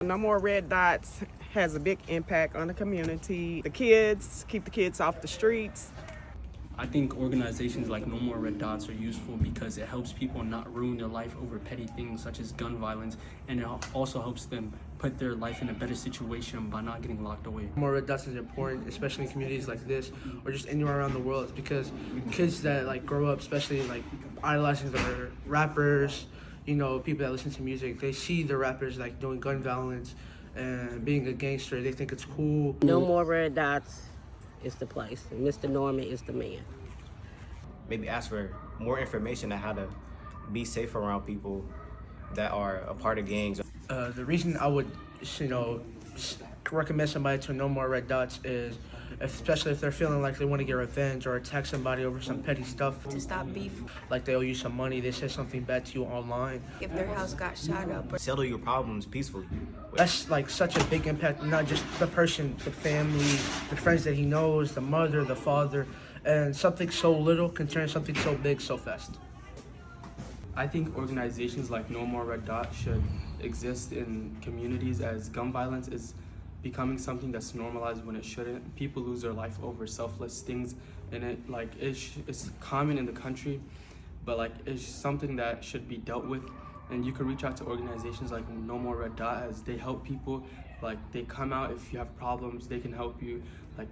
No More Red Dots has a big impact on the community. The kids, keep the kids off the streets. I think organizations like No More Red Dots are useful because it helps people not ruin their life over petty things such as gun violence, and it also helps them put their life in a better situation by not getting locked away. More Red Dots is important, especially in communities like this or just anywhere around the world, because kids that like grow up, especially like idolizing their rappers, you know, people that listen to music, they see the rappers like doing gun violence and being a gangster. They think it's cool. No More Red Dots is the place, and Mr. Norman is the man. Maybe ask for more information on how to be safe around people that are a part of gangs. The reason I would, recommend somebody to No More Red Dots is, especially if they're feeling like they want to get revenge or attack somebody over some petty stuff. To stop beef. Like they owe you some money, they said something bad to you online. If their house got shot up. Settle your problems peacefully. That's like such a big impact, not just the person, the family, the friends that he knows, the mother, the father, and something so little can turn something so big so fast. I think organizations like No More Red Dot should exist in communities, as gun violence is becoming something that's normalized when it shouldn't. People lose their life over selfless things, and it's common in the country, but it's something that should be dealt with. And you can reach out to organizations like No More Red Dot, as they help people. They come out if you have problems, they can help you.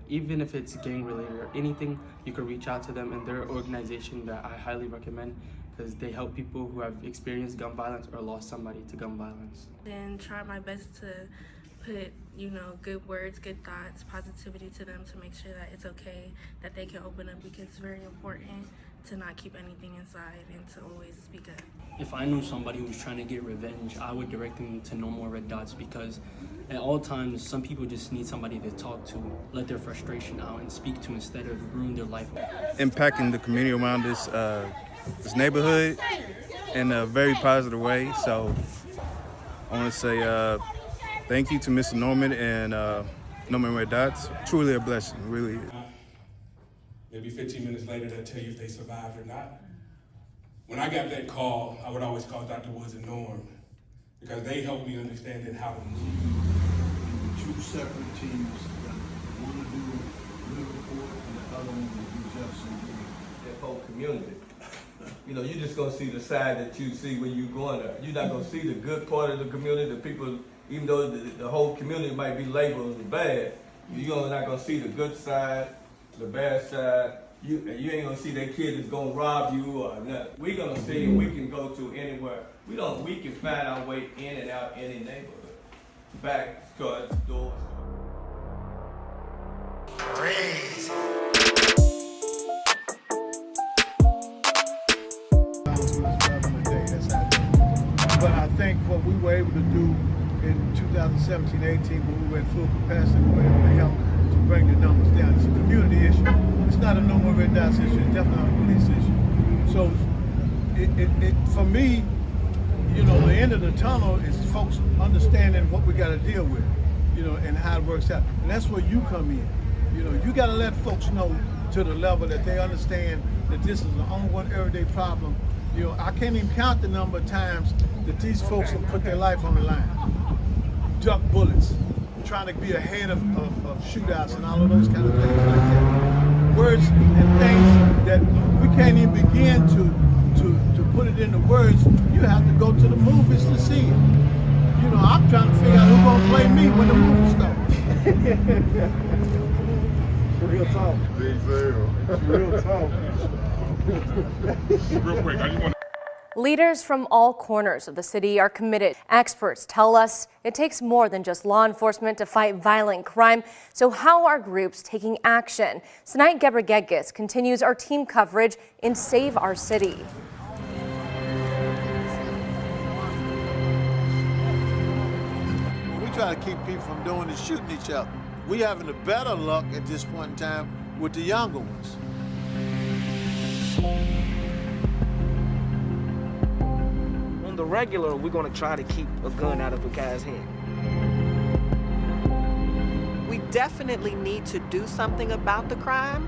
Even if it's gang related or anything, you can reach out to them, and they're an organization that I highly recommend because they help people who have experienced gun violence or lost somebody to gun violence. And try my best to put, good words, good thoughts, positivity to them to make sure that it's okay, that they can open up, because it's very important to not keep anything inside and to always speak up. If I knew somebody who was trying to get revenge, I would direct them to No More Red Dots, because at all times, some people just need somebody to talk to, let their frustration out and speak to instead of ruin their life. Impacting the community around this neighborhood in a very positive way. So I want to say thank you to Mr. Norman and No More Red Dots. Truly a blessing, really. Maybe 15 minutes later, they'll tell you if they survived or not. When I got that call, I would always call Dr. Woods and Norm, because they helped me understand how to move. Two separate teams, one to do Liverpool and the other one to do Jefferson. That whole community. You're just gonna see the side that you see when you go in there. You're not gonna see the good part of the community, the people, even though the whole community might be labeled as bad, you're not gonna see the good side, the bad side. You ain't gonna see that kid is gonna rob you or nothing. We're gonna see, and we can go to anywhere. We can find our way in and out any neighborhood. Back, doors. Crazy. But I think what we were able to do in 2017-18, when we went full capacity, we were able to help to bring the numbers down. It's a community issue. It's not a No More Red Dots issue. It's definitely not a police issue. So, for me, the end of the tunnel is folks understanding what we got to deal with, and how it works out. And that's where you come in. You got to let folks know to the level that they understand that this is an ongoing everyday problem. I can't even count the number of times that these folks have put their life on the line. Duck bullets, trying to be ahead of shootouts and all of those kind of things like that. Words and things that we can't even begin to put it into words. You have to go to the movies to see it. I'm trying to figure out who's gonna play me when the movie starts. Real talk. Big sale. Real talk. Real quick, I just want Leaders from all corners of the city are committed. Experts tell us it takes more than just law enforcement to fight violent crime. So how are groups taking action? Tonight, Gebregeges continues our team coverage in Save Our City. What we try to keep people from doing is shooting each other. We having a better luck at this point in time with the younger ones. On the regular, we're going to try to keep a gun out of a guy's hand. We definitely need to do something about the crime.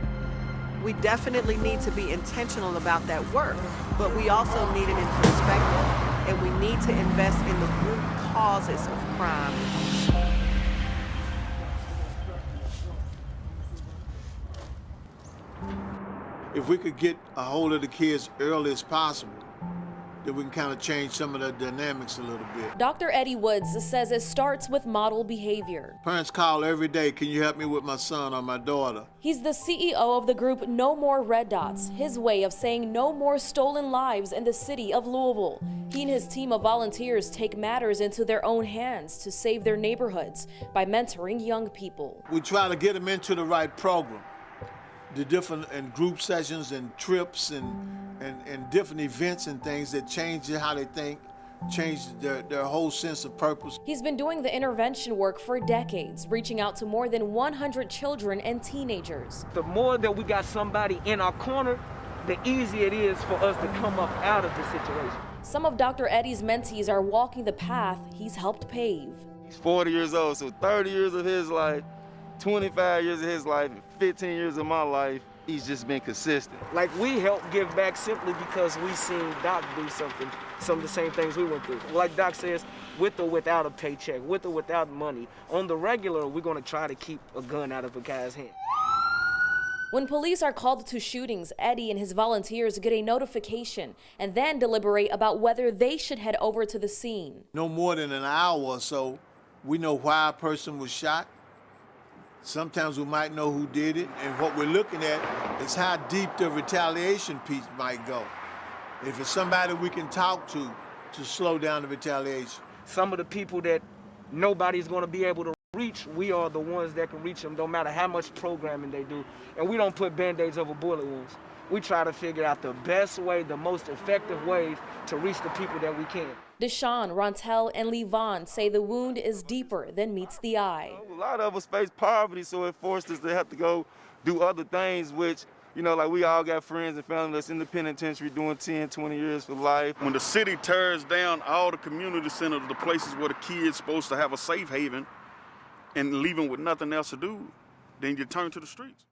We definitely need to be intentional about that work, but we also need it in perspective, and we need to invest in the root causes of crime. If we could get a hold of the kids early as possible, then we can kind of change some of the dynamics a little bit. Dr. Eddie Woods says it starts with model behavior. Parents call every day, can you help me with my son or my daughter? He's the CEO of the group No More Red Dots, his way of saying no more stolen lives in the city of Louisville. He and his team of volunteers take matters into their own hands to save their neighborhoods by mentoring young people. We try to get them into the right program. The different and group sessions and trips and different events and things that change how they think, change their whole sense of purpose. He's been doing the intervention work for decades, reaching out to more than 100 children and teenagers. The more that we got somebody in our corner, the easier it is for us to come up out of the situation. Some of Dr. Eddie's mentees are walking the path he's helped pave. He's 40 years old, so 30 years of his life, 25 years of his life, and 15 years of my life, he's just been consistent. Like, we help give back simply because we seen Doc do some of the same things we went through. Like Doc says, with or without a paycheck, with or without money, on the regular, we're gonna try to keep a gun out of a guy's hand. When police are called to shootings, Eddie and his volunteers get a notification and then deliberate about whether they should head over to the scene. No more than an hour or so, we know why a person was shot. Sometimes we might know who did it, and what we're looking at is how deep the retaliation piece might go. If it's somebody we can talk to slow down the retaliation. Some of the people that nobody's gonna be able to reach, we are the ones that can reach them, no matter how much programming they do. And we don't put Band-Aids over bullet wounds. We try to figure out the best way, the most effective ways to reach the people that we can. Deshaun, Rontel, and Levon say the wound is deeper than meets the eye. A lot of us face poverty, so it forced us to have to go do other things, which, you know, like we all got friends and family that's in the penitentiary doing 10, 20 years for life. When the city tears down all the community centers, the places where the kids supposed to have a safe haven, and leave them with nothing else to do, then you turn to the streets.